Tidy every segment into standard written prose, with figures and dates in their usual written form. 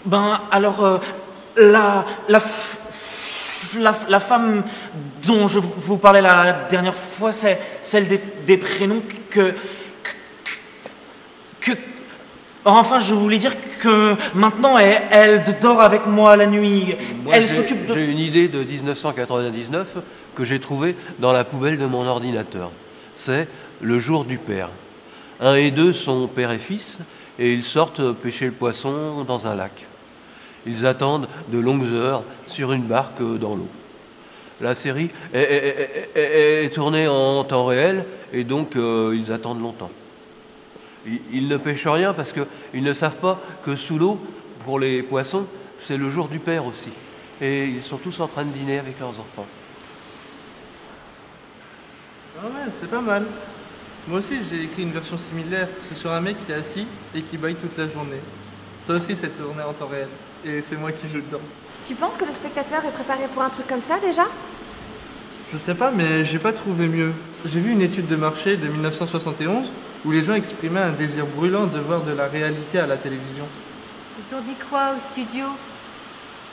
Ben, alors, la femme dont je vous parlais la dernière fois, c'est celle des prénoms que... Enfin, je voulais dire que maintenant, elle dort avec moi la nuit. Moi, Elle s'occupe de... j'ai une idée de 1999 que j'ai trouvée dans la poubelle de mon ordinateur. C'est le jour du père. 1 et 2 sont père et fils, et ils sortent pêcher le poisson dans un lac. Ils attendent de longues heures sur une barque dans l'eau. La série est tournée en temps réel, et donc ils attendent longtemps. Ils ne pêchent rien parce qu'ils ne savent pas que sous l'eau, pour les poissons, c'est le jour du père aussi. Et ils sont tous en train de dîner avec leurs enfants. Ah ouais, c'est pas mal. Moi aussi, j'ai écrit une version similaire. C'est sur un mec qui est assis et qui baille toute la journée. Ça aussi, c'est tourné en temps réel. Et c'est moi qui joue dedans. Tu penses que le spectateur est préparé pour un truc comme ça déjà? Je sais pas, mais j'ai pas trouvé mieux. J'ai vu une étude de marché de 1971 où les gens exprimaient un désir brûlant de voir de la réalité à la télévision. Ils t'ont dit quoi au studio?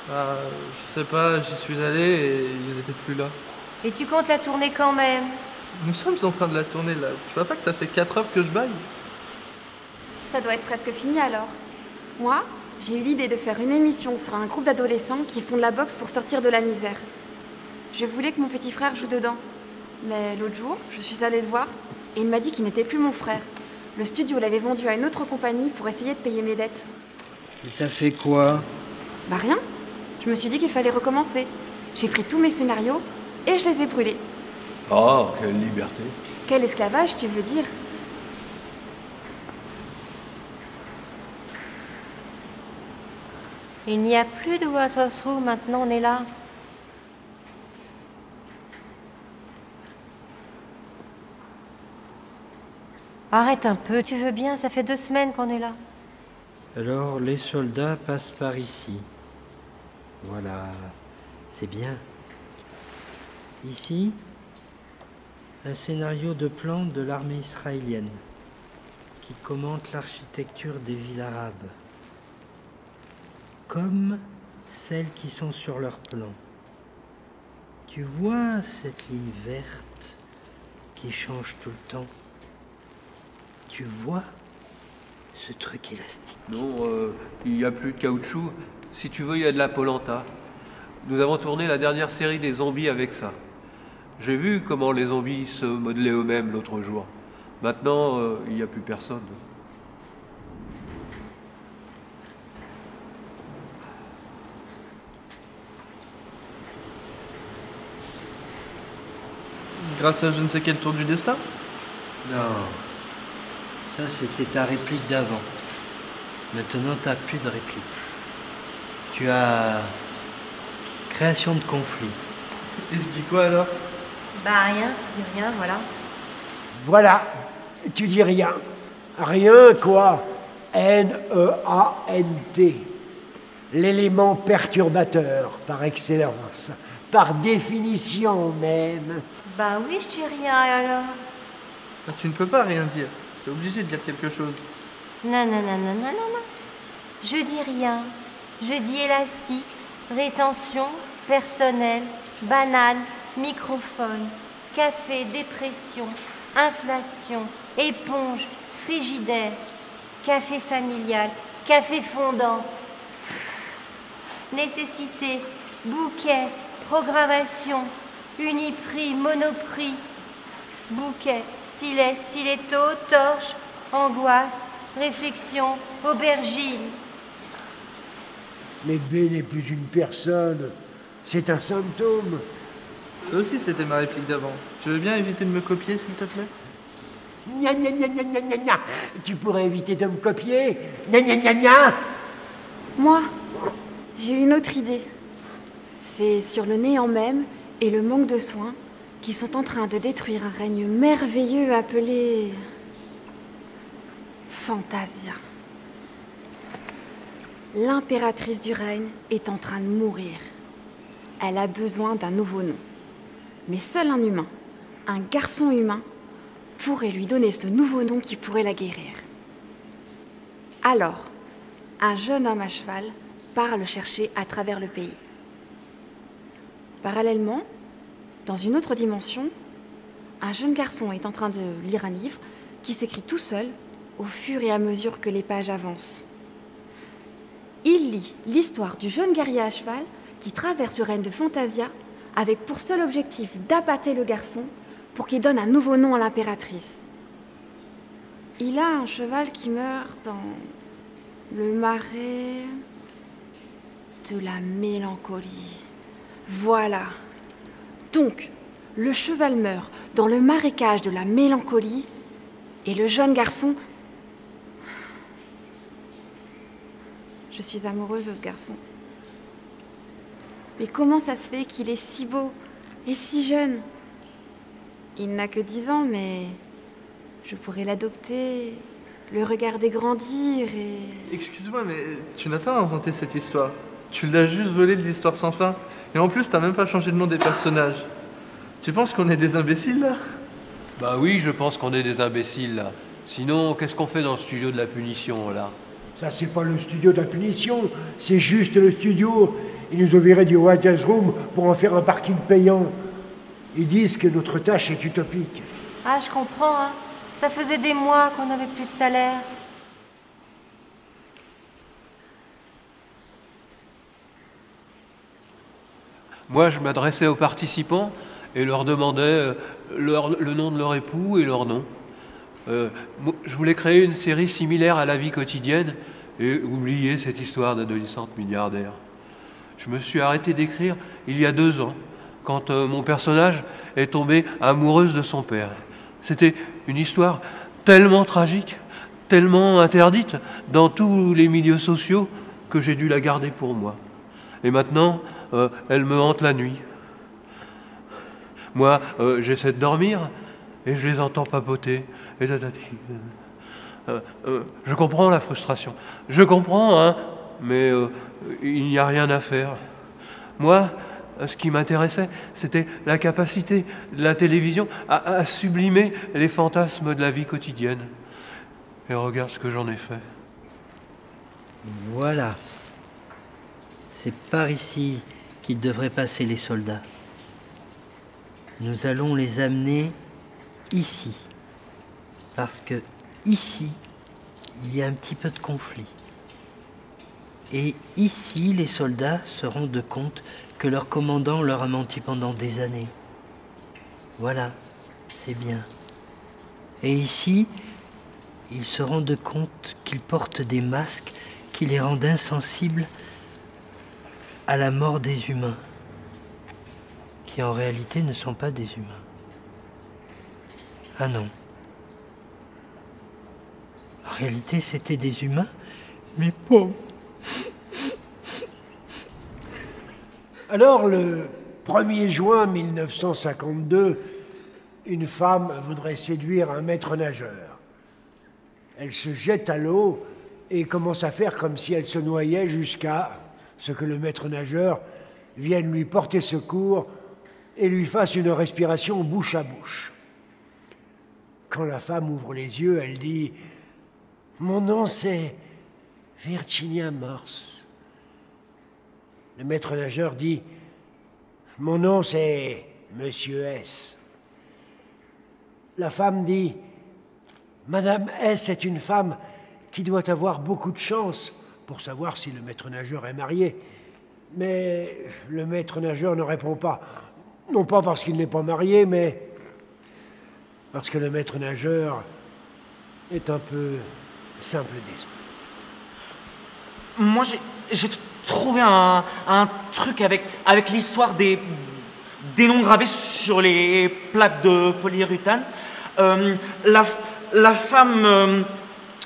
Je sais pas, j'y suis allé et ils étaient plus là. Et tu comptes la tourner quand même? Nous sommes en train de la tourner là. Tu vois pas que ça fait 4 heures que je baille? Ça doit être presque fini alors. Moi, j'ai eu l'idée de faire une émission sur un groupe d'adolescents qui font de la boxe pour sortir de la misère. Je voulais que mon petit frère joue dedans. Mais l'autre jour, je suis allée le voir et il m'a dit qu'il n'était plus mon frère. Le studio l'avait vendu à une autre compagnie pour essayer de payer mes dettes. Et t'as fait quoi? Bah rien. Je me suis dit qu'il fallait recommencer. J'ai pris tous mes scénarios et je les ai brûlés. Oh, quelle liberté! Quel esclavage, tu veux dire? Il n'y a plus de Watersroom, maintenant on est là. Arrête un peu, tu veux bien, ça fait 2 semaines qu'on est là. Alors les soldats passent par ici. Voilà, c'est bien. Ici, un scénario de plan de l'armée israélienne qui commente l'architecture des villes arabes, comme celles qui sont sur leur plan. Tu vois cette ligne verte qui change tout le temps? Tu vois ce truc élastique? Non, il n'y a plus de caoutchouc. Si tu veux, il y a de la polenta. Nous avons tourné la dernière série des zombies avec ça. J'ai vu comment les zombies se modelaient eux-mêmes l'autre jour. Maintenant, il n'y a plus personne. Grâce à je ne sais quel tour du destin? Non. Ça, c'était ta réplique d'avant. Maintenant, t'as plus de réplique. Tu as création de conflit. Et je dis quoi alors? Bah rien, je dis rien, voilà. Voilà, tu dis rien. Rien quoi? N-E-A-N-T. L'élément perturbateur par excellence. Par définition même. Bah oui, je dis rien alors. Tu ne peux pas rien dire. T'es obligé de dire quelque chose. Non, non, non, non, non, non, non. Je dis rien. Je dis élastique, rétention, personnel, banane, microphone, café, dépression, inflation, éponge, frigidaire, café familial, café fondant, nécessité, bouquet, programmation, uniprix, monoprix, bouquet, stylet, stiletto, torche, angoisse, réflexion, aubergine. Mais B n'est plus une personne, c'est un symptôme. Ça aussi, c'était ma réplique d'avant. Tu veux bien éviter de me copier, s'il te plaît? Gna gna gna gna gna gna gna. Tu pourrais éviter de me copier? Gna gna gna gna. Moi, j'ai une autre idée. C'est sur le néant même et le manque de soins qui sont en train de détruire un règne merveilleux appelé... Fantasia. L'impératrice du règne est en train de mourir. Elle a besoin d'un nouveau nom. Mais seul un humain, un garçon humain, pourrait lui donner ce nouveau nom qui pourrait la guérir. Alors, un jeune homme à cheval part le chercher à travers le pays. Parallèlement, dans une autre dimension, un jeune garçon est en train de lire un livre qui s'écrit tout seul au fur et à mesure que les pages avancent. Il lit l'histoire du jeune guerrier à cheval qui traverse le règne de Fantasia avec pour seul objectif d'appâter le garçon pour qu'il donne un nouveau nom à l'impératrice. Il a un cheval qui meurt dans le marais de la mélancolie. Voilà. Donc, le cheval meurt dans le marécage de la mélancolie et le jeune garçon... Je suis amoureuse de ce garçon. Mais comment ça se fait qu'il est si beau et si jeune? Il n'a que 10 ans, mais je pourrais l'adopter, le regarder grandir et... Excuse-moi, mais tu n'as pas inventé cette histoire. Tu l'as juste volée de l'histoire sans fin. Et en plus, t'as même pas changé le nom des personnages. Tu penses qu'on est des imbéciles, là? Bah oui, je pense qu'on est des imbéciles, là. Sinon, qu'est-ce qu'on fait dans le studio de la punition, là? Ça, c'est pas le studio de la punition, c'est juste le studio. Ils nous ont viré du Writers Room pour en faire un parking payant. Ils disent que notre tâche est utopique. Ah, je comprends, hein. Ça faisait des mois qu'on n'avait plus de salaire. Moi, je m'adressais aux participants et leur demandais le nom de leur époux et leur nom. Je voulais créer une série similaire à la vie quotidienne et oublier cette histoire d'adolescente milliardaire. Je me suis arrêté d'écrire il y a 2 ans, quand mon personnage est tombé amoureuse de son père. C'était une histoire tellement tragique, tellement interdite dans tous les milieux sociaux que j'ai dû la garder pour moi. Et maintenant, elle me hante la nuit. Moi, j'essaie de dormir et je les entends papoter. Et je comprends la frustration. Je comprends, hein, mais il n'y a rien à faire. Moi, ce qui m'intéressait, c'était la capacité de la télévision à sublimer les fantasmes de la vie quotidienne. Et regarde ce que j'en ai fait. Voilà. C'est par ici qu'ils devraient passer les soldats. Nous allons les amener ici. Parce que ici, il y a un petit peu de conflit. Et ici, les soldats se rendent compte que leur commandant leur a menti pendant des années. Voilà, c'est bien. Et ici, ils se rendent compte qu'ils portent des masques qui les rendent insensibles à la mort des humains, qui en réalité ne sont pas des humains. Ah non. En réalité, c'était des humains, mais pauvres. Alors, le 1er juin 1952, une femme voudrait séduire un maître nageur. Elle se jette à l'eau et commence à faire comme si elle se noyait jusqu'à ce que le maître nageur vienne lui porter secours et lui fasse une respiration bouche à bouche. Quand la femme ouvre les yeux, elle dit « Mon nom, c'est Virginia Morse. » Le maître nageur dit « Mon nom, c'est Monsieur S. » La femme dit « Madame S est une femme qui doit avoir beaucoup de chance pour savoir si le maître nageur est marié. » Mais le maître nageur ne répond pas. Non pas parce qu'il n'est pas marié, mais parce que le maître nageur est un peu simple d'esprit. Moi, j'ai trouvé un truc avec l'histoire des noms gravés sur les plaques de polyuréthane. La femme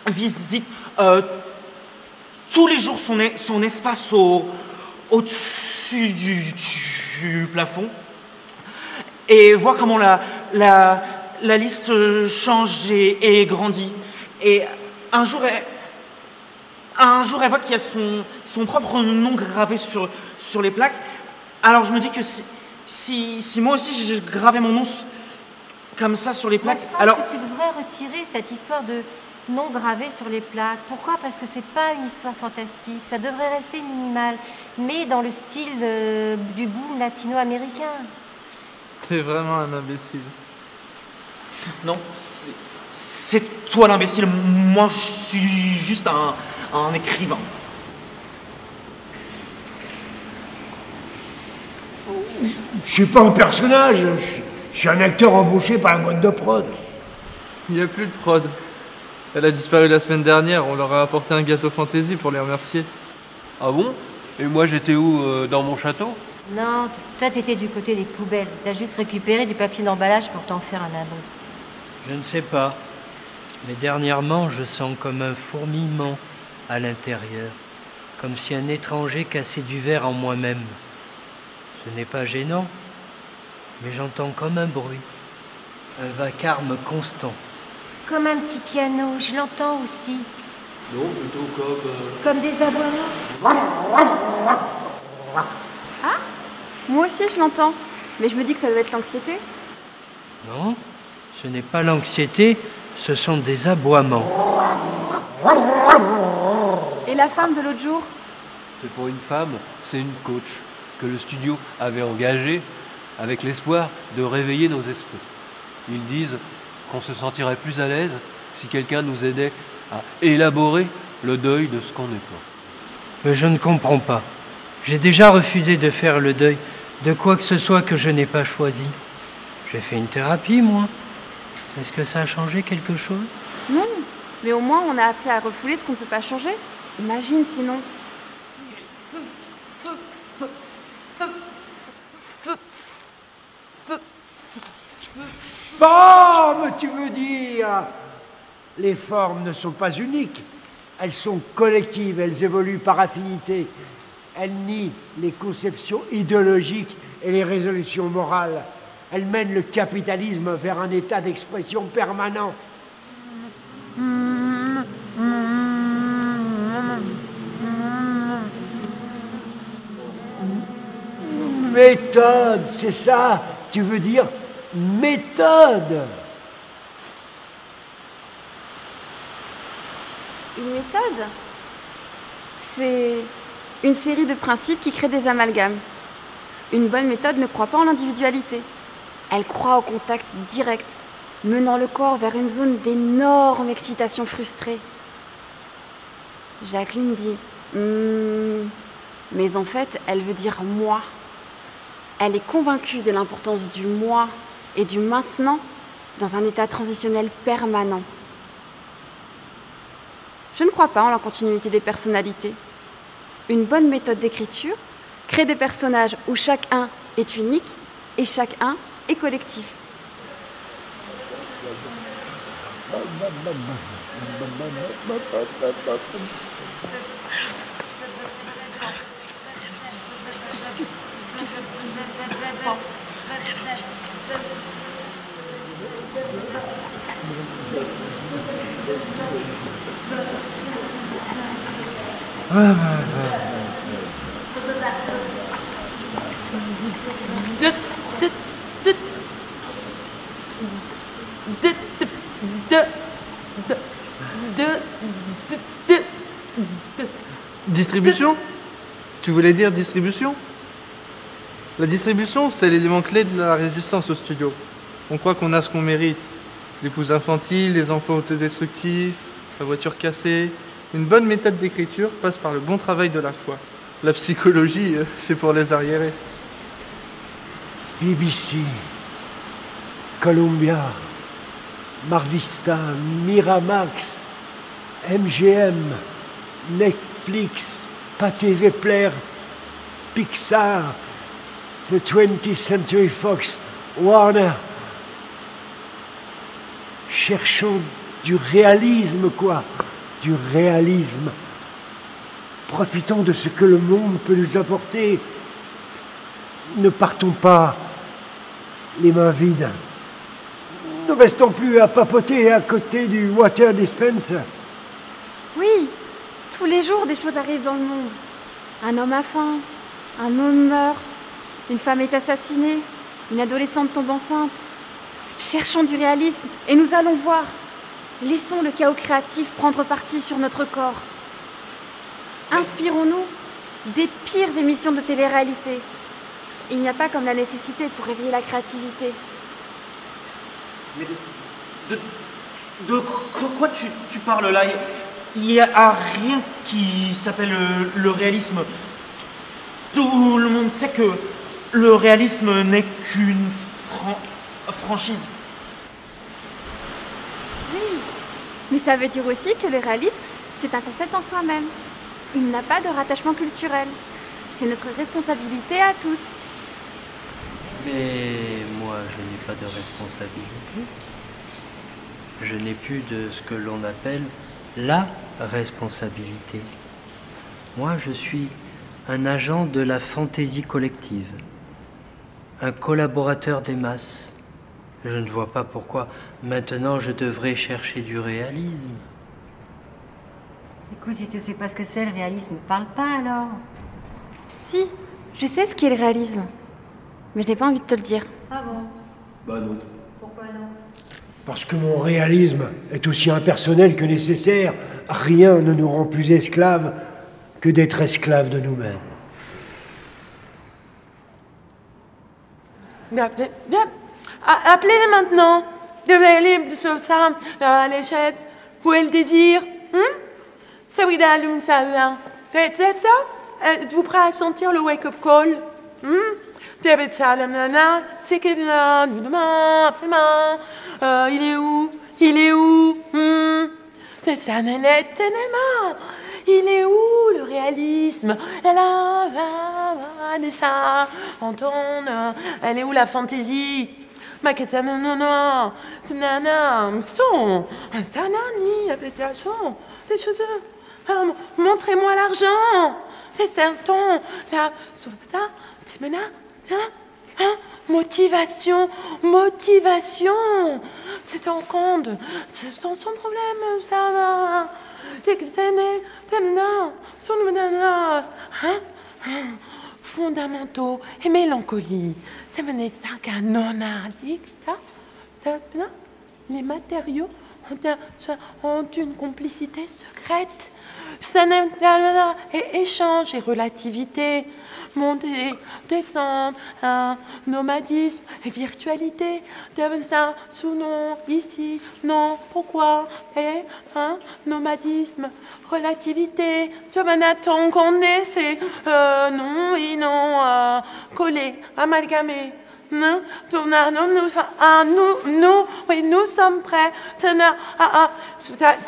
visite tous les jours son espace au-dessus du plafond et voit comment la liste change et grandit. Et un jour, elle voit qu'il y a son propre nom gravé sur les plaques. Alors je me dis que si moi aussi je gravais mon nom comme ça sur les plaques... Moi, je pense que tu devrais retirer cette histoire de noms gravés sur les plaques. Pourquoi? Parce que c'est pas une histoire fantastique. Ça devrait rester minimal, mais dans le style du boom latino-américain. T'es vraiment un imbécile. Non, c'est toi l'imbécile. Moi, je suis juste un écrivain. Je suis pas un personnage, je suis un acteur embauché par la boîte de prod. Il n'y a plus de prod. Elle a disparu la semaine dernière, on leur a apporté un gâteau fantaisie pour les remercier. Ah bon? Et moi j'étais où? Dans mon château? Non, toi t'étais du côté des poubelles. T'as juste récupéré du papier d'emballage pour t'en faire un abri. Je ne sais pas, mais dernièrement, je sens comme un fourmillement à l'intérieur, comme si un étranger cassait du verre en moi-même. Ce n'est pas gênant, mais j'entends comme un bruit, un vacarme constant. Comme un petit piano, je l'entends aussi. Non, plutôt comme... Comme des aboiements. Ah, moi aussi je l'entends. Mais je me dis que ça doit être l'anxiété. Non, ce n'est pas l'anxiété, ce sont des aboiements. Et la femme de l'autre jour? C'est pour une femme, c'est une coach que le studio avait engagée avec l'espoir de réveiller nos esprits. Ils disent qu'on se sentirait plus à l'aise si quelqu'un nous aidait à élaborer le deuil de ce qu'on n'est pas. Mais je ne comprends pas. J'ai déjà refusé de faire le deuil de quoi que ce soit que je n'ai pas choisi. J'ai fait une thérapie, moi. Est-ce que ça a changé quelque chose? Non, mais au moins on a appris à refouler ce qu'on ne peut pas changer. Imagine sinon. Forme, tu veux dire? Les formes ne sont pas uniques. Elles sont collectives, elles évoluent par affinité. Elles nient les conceptions idéologiques et les résolutions morales. Elles mènent le capitalisme vers un état d'expression permanent. Méthode, c'est ça? Tu veux dire méthode? Une méthode? C'est une série de principes qui créent des amalgames. Une bonne méthode ne croit pas en l'individualité. Elle croit au contact direct, menant le corps vers une zone d'énorme excitation frustrée. Jacqueline dit « mais en fait, elle veut dire « moi ». Elle est convaincue de l'importance du « moi » et du « maintenant » dans un état transitionnel permanent. Je ne crois pas en la continuité des personnalités. Une bonne méthode d'écriture crée des personnages où chacun est unique et chacun est collectif. Distribution? Tu voulais dire distribution? La distribution, c'est l'élément clé de la résistance au studio. On croit qu'on a ce qu'on mérite. L'épouse infantile, les enfants autodestructifs, la voiture cassée. Une bonne méthode d'écriture passe par le bon travail de la foi. La psychologie, c'est pour les arriérés. BBC, Columbia, Marvista, Miramax, MGM, Netflix, PATV Player, Pixar, The 20th Century Fox, Warner. Cherchons du réalisme, quoi. Du réalisme. Profitons de ce que le monde peut nous apporter. Ne partons pas les mains vides. Ne restons plus à papoter à côté du water dispenser. Oui, tous les jours des choses arrivent dans le monde. Un homme a faim, un homme meurt, une femme est assassinée, une adolescente tombe enceinte. Cherchons du réalisme et nous allons voir. Laissons le chaos créatif prendre parti sur notre corps. Inspirons-nous des pires émissions de télé-réalité. Il n'y a pas comme la nécessité pour réveiller la créativité. Mais de quoi tu parles là? Il n'y a rien qui s'appelle le réalisme. Tout le monde sait que le réalisme n'est qu'une franchise. Oui, mais ça veut dire aussi que le réalisme, c'est un concept en soi-même. Il n'a pas de rattachement culturel. C'est notre responsabilité à tous. Mais moi, je n'ai pas de responsabilité. Je n'ai plus de ce que l'on appelle la responsabilité. Moi, je suis un agent de la fantaisie collective, un collaborateur des masses. Je ne vois pas pourquoi maintenant je devrais chercher du réalisme. Écoute, si tu sais pas ce que c'est le réalisme, parle pas alors. Si, je sais ce qu'est le réalisme. Mais je n'ai pas envie de te le dire. Ah bon? Bah non. Pourquoi non? Parce que mon réalisme est aussi impersonnel que nécessaire. Rien ne nous rend plus esclaves que d'être esclaves de nous-mêmes. Appelez-les maintenant. Je vais aller sur ça, les chaises. Où est le désir? Ça oui, d'allume ça. C'est ça? Êtes-vous prêt à sentir le wake-up call? C'est que il est où? Il est où? Il est où le réalisme? Ça, Anton, elle est où la fantaisie? Montrez-moi l'argent. C'est un ton. Là, motivation. C'est en compte. C'est son problème, ça va. Fondamentaux et mélancolie. C'est non addict. Les matériaux ont une complicité secrète. Et échange et relativité. Monter, descendre, nomadisme et virtualité. Ça, sous non, ici, non, pourquoi, et nomadisme, relativité. Ton qu'on est, c'est non et non, collé, amalgamé. Non, nous sommes prêts.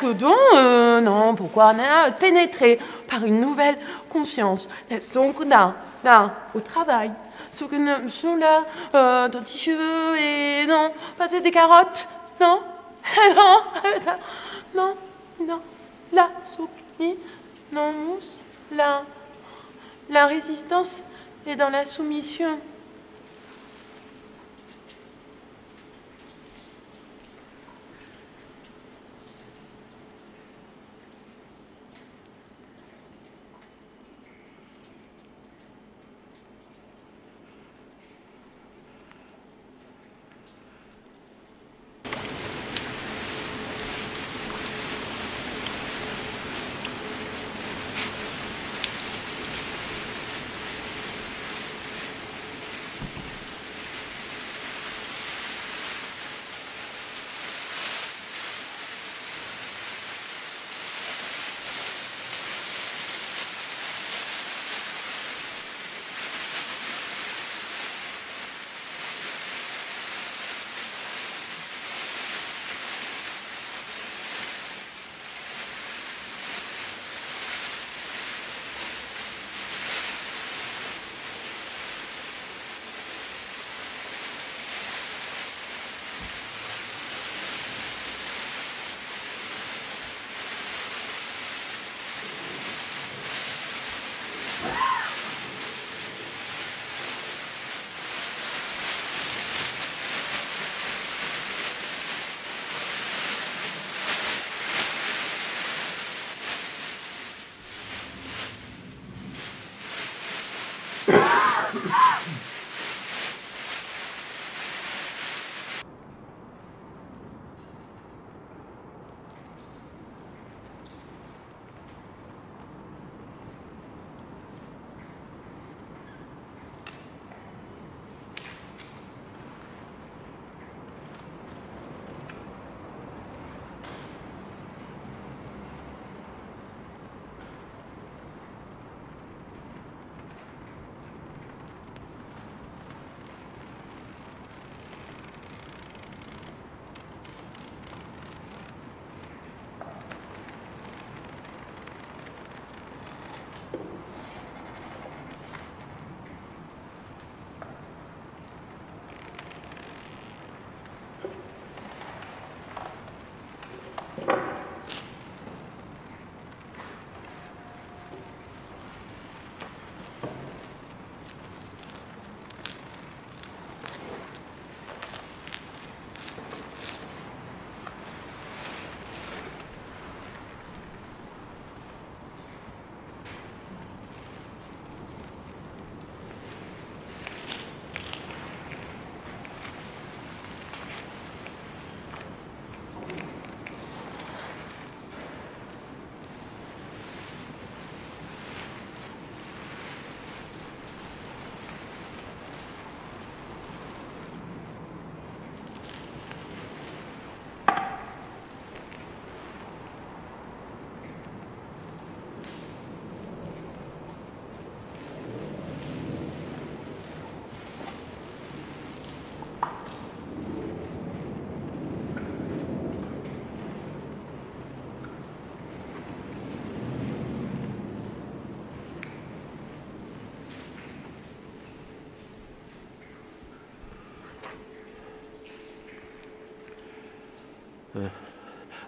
Que donc, non, pourquoi pénétrer par une nouvelle conscience. Donc, là, au travail, sous la ton petit cheveu et non, pas des carottes, non, non, la soupe, non, mousse, la résistance est dans la soumission.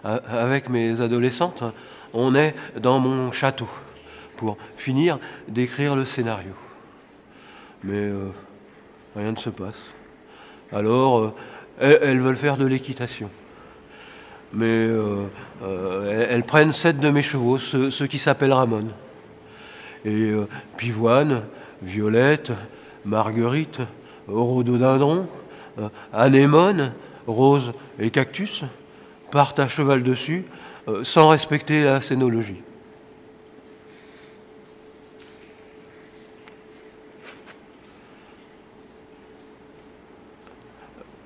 Avec mes adolescentes, on est dans mon château pour finir d'écrire le scénario. Mais rien ne se passe. Alors, elles veulent faire de l'équitation. Mais elles prennent 7 de mes chevaux, ceux qui s'appellent Ramon. Et Pivoine, Violette, Marguerite, Rhododendron, Anémone, Rose et Cactus partent à cheval dessus sans respecter la scénologie.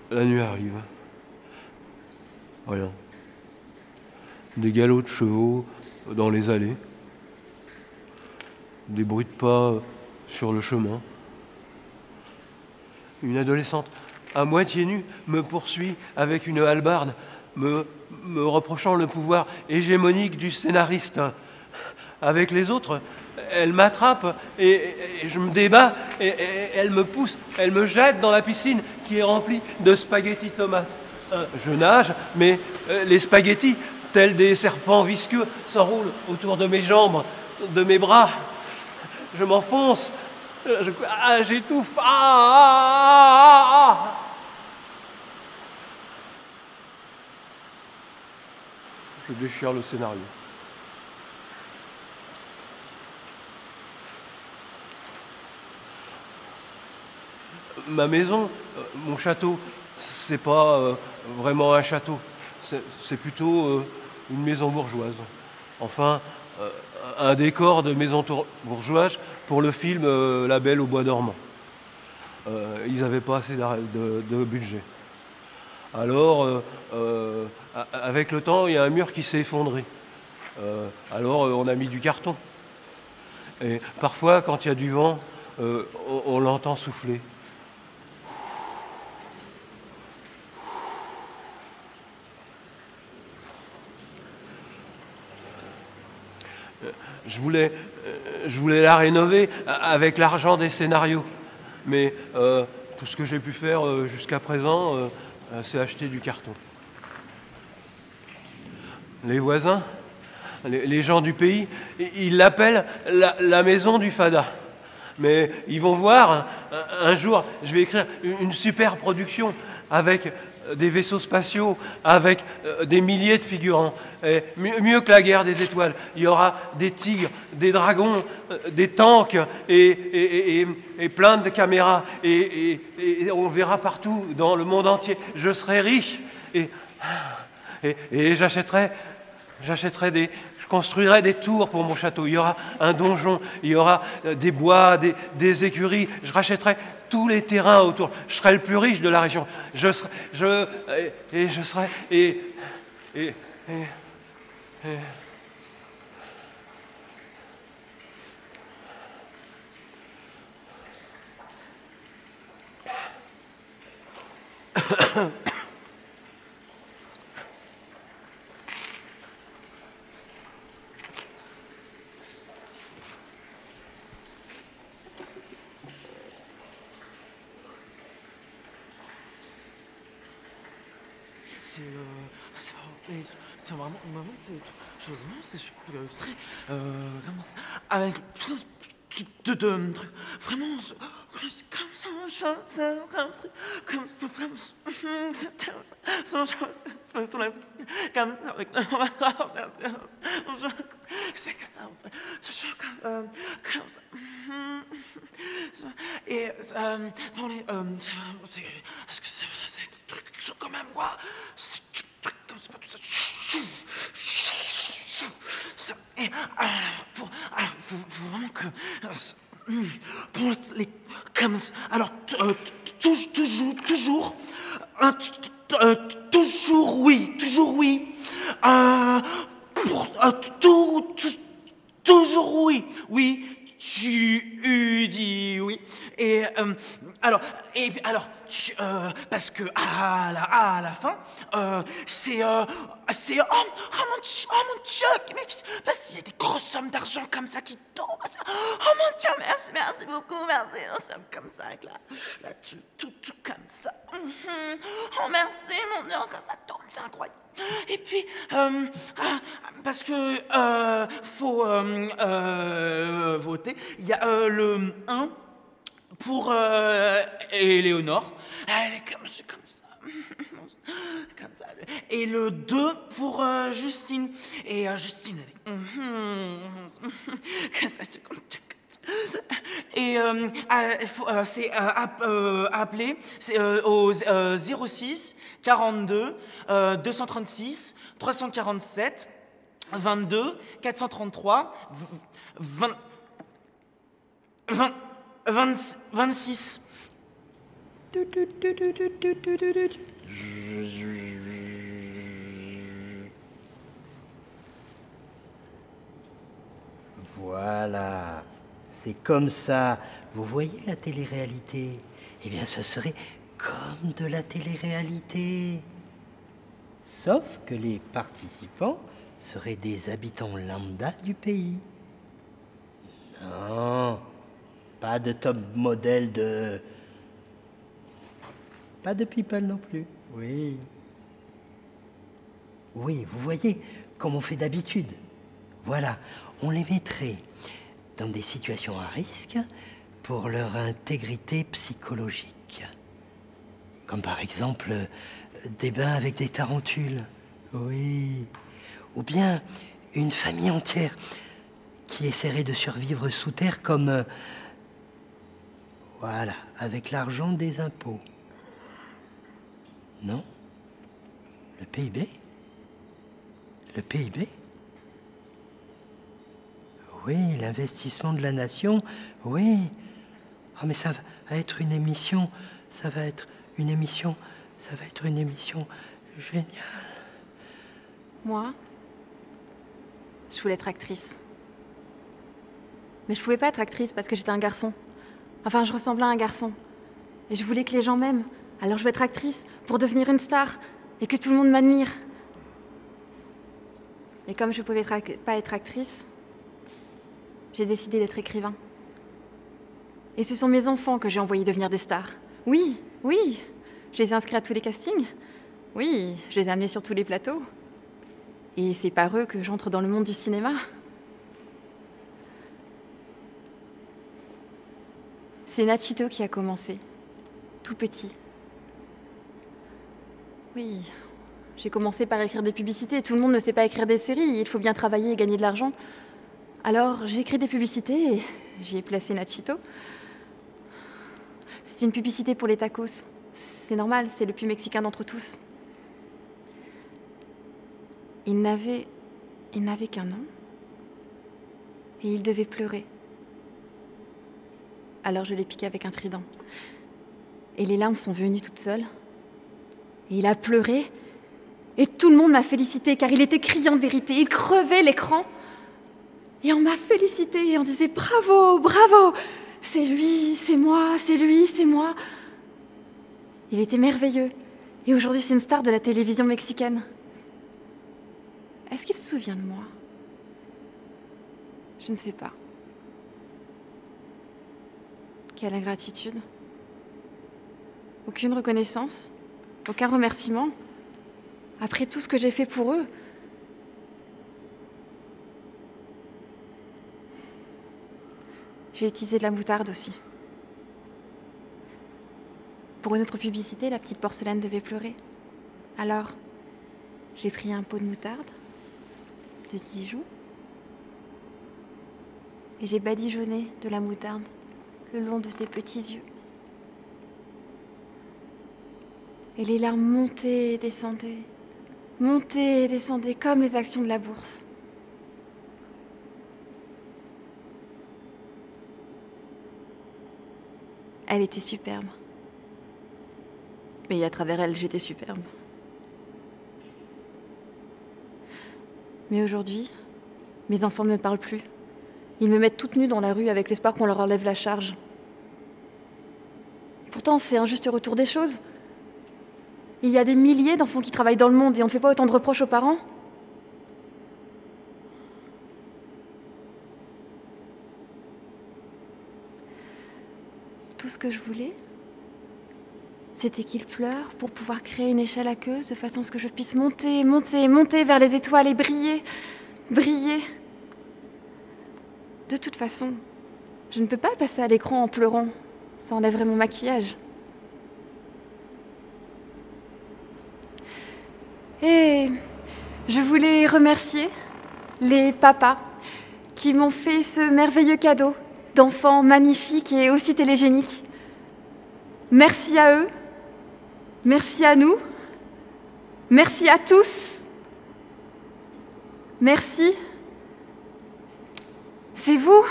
La nuit arrive. Rien. Des galops de chevaux dans les allées. Des bruits de pas sur le chemin. Une adolescente à moitié nue me poursuit avec une hallebarde, me reprochant le pouvoir hégémonique du scénariste. Avec les autres, elle m'attrape et je me débat et elle me pousse, elle me jette dans la piscine qui est remplie de spaghettis tomates. Je nage, mais les spaghettis, tels des serpents visqueux, s'enroulent autour de mes jambes, de mes bras. Je m'enfonce, j'étouffe. Je déchire le scénario. Ma maison, mon château, c'est pas vraiment un château, c'est plutôt une maison bourgeoise. Enfin, un décor de maison bourgeoise pour le film La Belle au bois dormant. Ils n'avaient pas assez de budget. Alors, avec le temps, il y a un mur qui s'est effondré. Alors, on a mis du carton. Et parfois, quand il y a du vent, on l'entend souffler. Je voulais la rénover avec l'argent des scénarios. Mais tout ce que j'ai pu faire jusqu'à présent, c'est acheter du carton. Les voisins, les gens du pays, ils l'appellent la maison du fada. Mais ils vont voir, un jour, je vais écrire une super production avec des vaisseaux spatiaux, avec des milliers de figurants. Et mieux que la guerre des étoiles, il y aura des tigres, des dragons, des tanks et plein de caméras. Et on verra partout dans le monde entier. Je serai riche et je construirai des tours pour mon château. Il y aura un donjon, il y aura des bois, des écuries. Je rachèterai tous les terrains autour. Je serai le plus riche de la région. C'est vraiment c'est très comment ça, avec de trucs vraiment comme ça comme truc comme avec c'est que ça comme ça et pour les est-ce que c'est des trucs qui sont quand même quoi comme ça tout ça et alors il faut vraiment que pour les comme ça, alors toujours oui toujours oui tu dis oui et alors parce que à la fin c'est oh mon Dieu parce qu'il y a des grosses sommes d'argent comme ça qui tombent. Oh mon Dieu, merci beaucoup, merci. C'est comme ça, là tout comme ça. Oh merci mon Dieu, quand ça tombe, c'est incroyable. Et puis, parce que faut voter, il y a le 1 pour Éléonore. Elle est comme ça. Comme ça. Et le 2 pour Justine. Et Justine, elle est... Comme ça, c'est comme... Et c'est appeler au 06 42 236 347 22 433 26. Voilà, c'est comme ça. Vous voyez la télé-réalité? Eh bien, ce serait comme de la télé-réalité. Sauf que les participants seraient des habitants lambda du pays. Non, pas de top modèle de... Pas de people non plus. Oui. Oui, vous voyez, comme on fait d'habitude. Voilà, on les mettrait dans des situations à risque pour leur intégrité psychologique. Comme par exemple des bains avec des tarentules. Oui. Ou bien une famille entière qui essaierait de survivre sous terre comme... voilà, avec l'argent des impôts. Non? Le PIB? Le PIB? Oui, l'investissement de la nation, oui. Ah, mais ça va être une émission, ça va être une émission géniale. Moi, je voulais être actrice. Mais je pouvais pas être actrice parce que j'étais un garçon. Enfin, je ressemblais à un garçon. Et je voulais que les gens m'aiment. Alors je vais être actrice pour devenir une star et que tout le monde m'admire. Et comme je pouvais pas être actrice, j'ai décidé d'être écrivain. Et ce sont mes enfants que j'ai envoyés devenir des stars. Oui, oui, je les ai inscrits à tous les castings. Oui, je les ai amenés sur tous les plateaux. Et c'est par eux que j'entre dans le monde du cinéma. C'est Nachito qui a commencé, tout petit. Oui, j'ai commencé par écrire des publicités. Tout le monde ne sait pas écrire des séries, il faut bien travailler et gagner de l'argent. Alors, j'ai écrit des publicités et j'y ai placé Nachito. C'est une publicité pour les tacos. C'est normal, c'est le plus mexicain d'entre tous. Il n'avait qu'un an. Et il devait pleurer. Alors je l'ai piqué avec un trident. Et les larmes sont venues toutes seules. Et il a pleuré. Et tout le monde m'a félicité car il était criant de vérité. Il crevait l'écran. Et on m'a félicité et on disait bravo, bravo. C'est lui, c'est moi, c'est lui, c'est moi. Il était merveilleux. Et aujourd'hui, c'est une star de la télévision mexicaine. Est-ce qu'il se souvient de moi? Je ne sais pas. Quelle ingratitude. Aucune reconnaissance, aucun remerciement. Après tout ce que j'ai fait pour eux. J'ai utilisé de la moutarde aussi. Pour une autre publicité, la petite porcelaine devait pleurer. Alors, j'ai pris un pot de moutarde, de Dijon, et j'ai badigeonné de la moutarde le long de ses petits yeux. Et les larmes montaient et descendaient comme les actions de la bourse. Elle était superbe. Mais à travers elle, j'étais superbe. Mais aujourd'hui, mes enfants ne me parlent plus. Ils me mettent toute nue dans la rue avec l'espoir qu'on leur enlève la charge. Pourtant, c'est un juste retour des choses. Il y a des milliers d'enfants qui travaillent dans le monde et on ne fait pas autant de reproches aux parents. Tout ce que je voulais, c'était qu'il pleure pour pouvoir créer une échelle aqueuse de façon à ce que je puisse monter, monter, monter vers les étoiles et briller, briller. De toute façon, je ne peux pas passer à l'écran en pleurant. Ça enlèverait mon maquillage. Et je voulais remercier les papas qui m'ont fait ce merveilleux cadeau d'enfants magnifiques et aussi télégéniques. Merci à eux, merci à nous, merci à tous. Merci. C'est vous,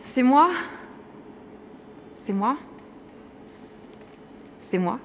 c'est moi, c'est moi, c'est moi.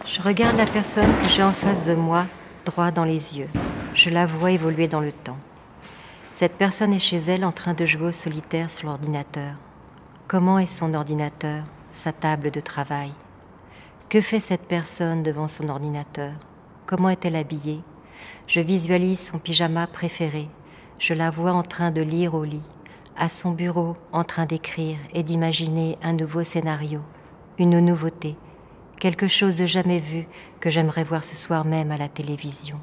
Je regarde la personne que j'ai en face de moi, droit dans les yeux. Je la vois évoluer dans le temps. Cette personne est chez elle en train de jouer au solitaire sur l'ordinateur. Comment est son ordinateur, sa table de travail? Que fait cette personne devant son ordinateur? Comment est-elle habillée? Je visualise son pyjama préféré. Je la vois en train de lire au lit, à son bureau, en train d'écrire et d'imaginer un nouveau scénario, une nouveauté, quelque chose de jamais vu que j'aimerais voir ce soir même à la télévision.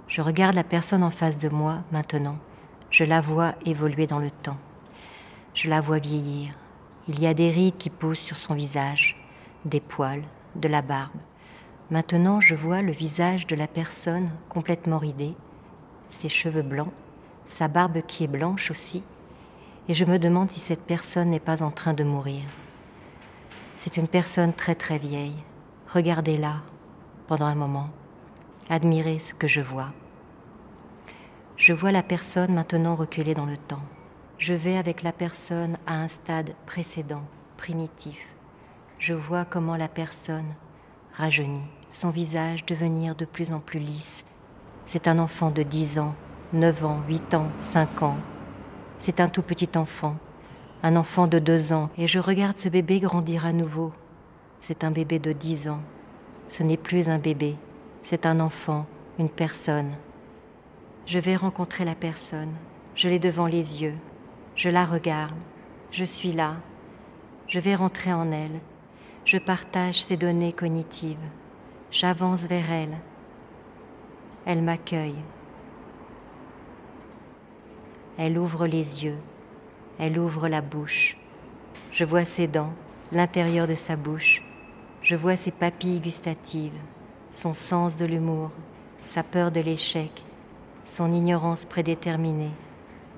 Je regarde la personne en face de moi maintenant. Je la vois évoluer dans le temps. Je la vois vieillir. Il y a des rides qui poussent sur son visage, des poils, de la barbe. Maintenant, je vois le visage de la personne complètement ridé, ses cheveux blancs, sa barbe qui est blanche aussi, et je me demande si cette personne n'est pas en train de mourir. C'est une personne très très vieille. Regardez-la pendant un moment. Admirez ce que je vois. Je vois la personne maintenant reculer dans le temps. Je vais avec la personne à un stade précédent, primitif. Je vois comment la personne rajeunit, son visage devenir de plus en plus lisse. C'est un enfant de 10 ans, 9 ans, 8 ans, 5 ans. C'est un tout petit enfant, un enfant de 2 ans, et je regarde ce bébé grandir à nouveau. C'est un bébé de 10 ans. Ce n'est plus un bébé, c'est un enfant, une personne. Je vais rencontrer la personne, je l'ai devant les yeux, je la regarde, je suis là, je vais rentrer en elle, je partage ses données cognitives, j'avance vers elle, elle m'accueille. Elle ouvre les yeux, elle ouvre la bouche. Je vois ses dents, l'intérieur de sa bouche. Je vois ses papilles gustatives, son sens de l'humour, sa peur de l'échec, son ignorance prédéterminée.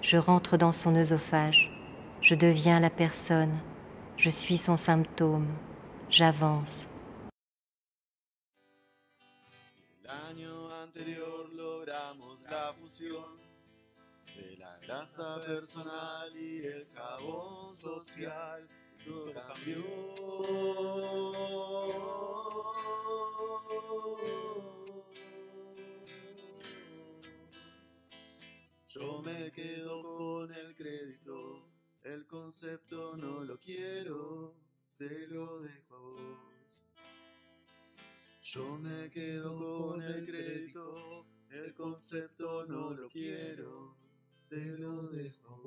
Je rentre dans son œsophage. Je deviens la personne. Je suis son symptôme. J'avance. El año anterior logramos la fusión de la grasa personal y el jabón social. Todo cambió. Yo me quedo con el crédito, el concepto no lo quiero, te lo dejo a vos. Yo me quedo con el crédito, el concepto no lo quiero, te lo dejo a vos.